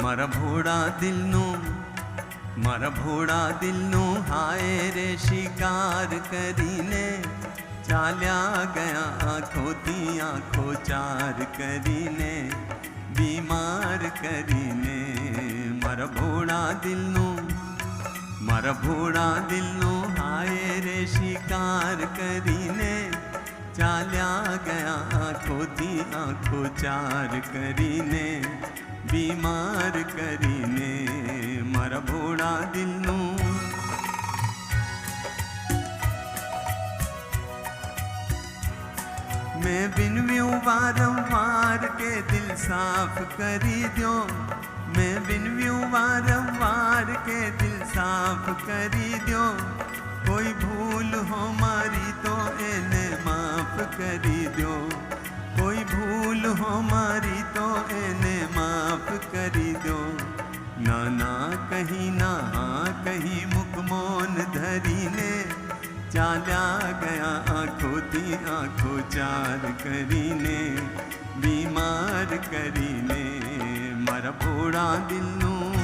મારા ભોળા દિલનું હાય રે શિકાર કરીને ચાલ્યા ગયા આંખોથી આંખો ચાર કરીને બીમાર કરીને મારા ભોળા દિલનું હાય રે શિકાર કરીને ચાલ્યા ગયા આંખોથી આંખો ચાર કરીને બીમાર કરીને મારા ભોળા દિલનું मैं बिनव्यूं वारंवार के दिल साफ करी दो मैं बिनव्यूं वारंवार के दिल साफ करी दो कोई भूल हो मारी तो एने माफ करी दो कोई भूल हो मारी तो एने माफ કરી દો ના કહી મુખ મૌન ધરીને ચાલ્યા ગયા આંખોથી આંખો ચાર કરીને બીમાર કરીને મારા ભોળા દિલનું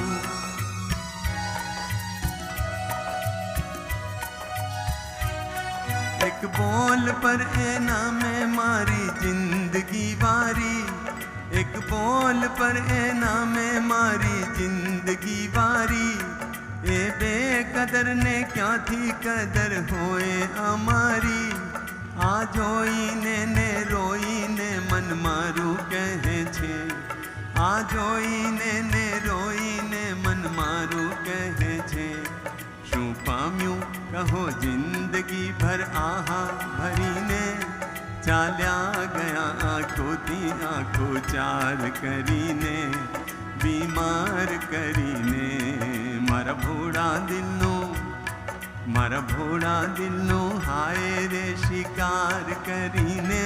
એક બોલ પર એના મેં મારી જિંદગી વારી एक बोल पर एना में मारी जिंदगी वारी ए बेकदर ने क्या थी कदर होए हमारी आ जोईने ने रोईने मन मारू कहे छे आ जोईने ने रोईने मन मारू कहे छे शू पाम्યું कहो जिंदगी भर आहा भरीने ચાલ્યા ગયા આંખોથી આંખો ચાર કરીને બીમાર કરીને મારા ભોળા દિલનું હાય રે શિકાર કરીને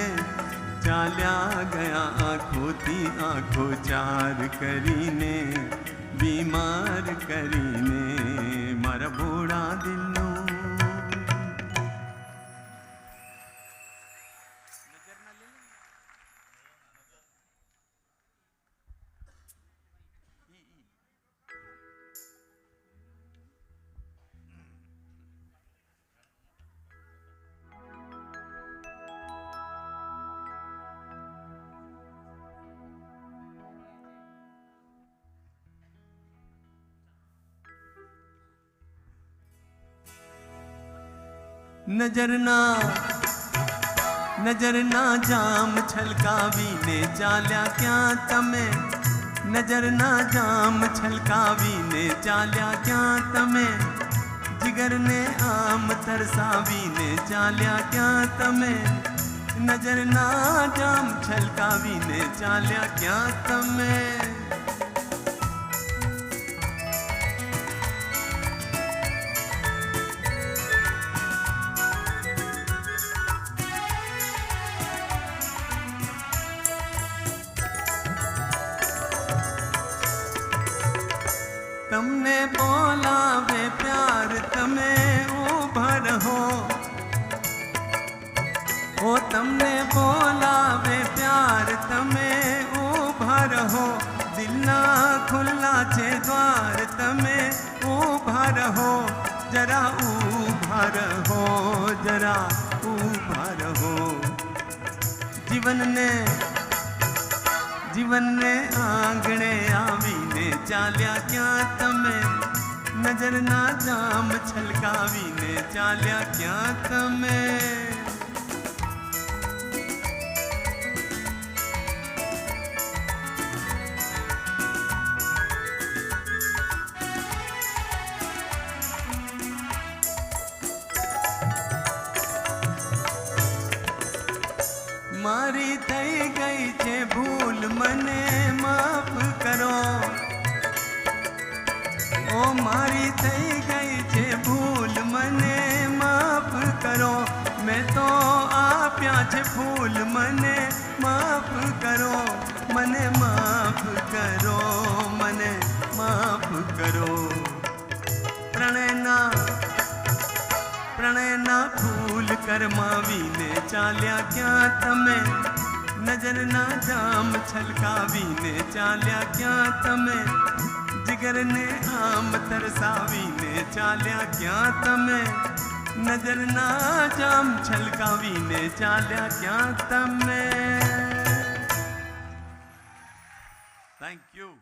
ચાલ્યા ગયા આંખોથી આંખો ચાર કરીને બીમાર કરીને મારા ભોળા દિલનું નજરના જામ છલકાવીને ચાલ્યા ક્યાં તમે નજરના જામ છલકાવીને ચાલ્યા ક્યાં તમે જીગરને આમ તરસાવીને ચાલ્યા ક્યાં તમે નજરના જામ છલકાવીને ચાલ્યા ક્યાં તમે તમને બોલાવે પ્યાર તમે ઊભા રહો ઓ તમને બોલાવે પ્યાર તમે ઊભા રહો દિલના ખુલ્લા છે દ્વાર તમે ઊભા રહો જરા ઊભા રહો જરા ઊભા રહો જીવનને આંગણે આવીને ચાલ્યા ક્યાં તમે નજરના જામ છલકાવીને ચાલ્યા ક્યાં તમે મારી થઈ ગઈ છે ભૂલ મને માફ કરો ઓ મારી થઈ ગઈ છે ભૂલ મને માફ કરો મેં તો આપ્યા છે ફૂલ મને માફ કરો મને માફ કરો મને માફ કરો પ્રણયના ફૂલ કરમાવીને ચાલ્યા ક્યાં તમે નજર ના જામ છલકાવીને ચાલ્યા ક્યાં તમે, જીગરને આમ તરસાવીને ચાલ્યા ક્યાં તમે, નજર ના જામ છલકાવીને ચાલ્યા ક્યાં તમે. Thank you.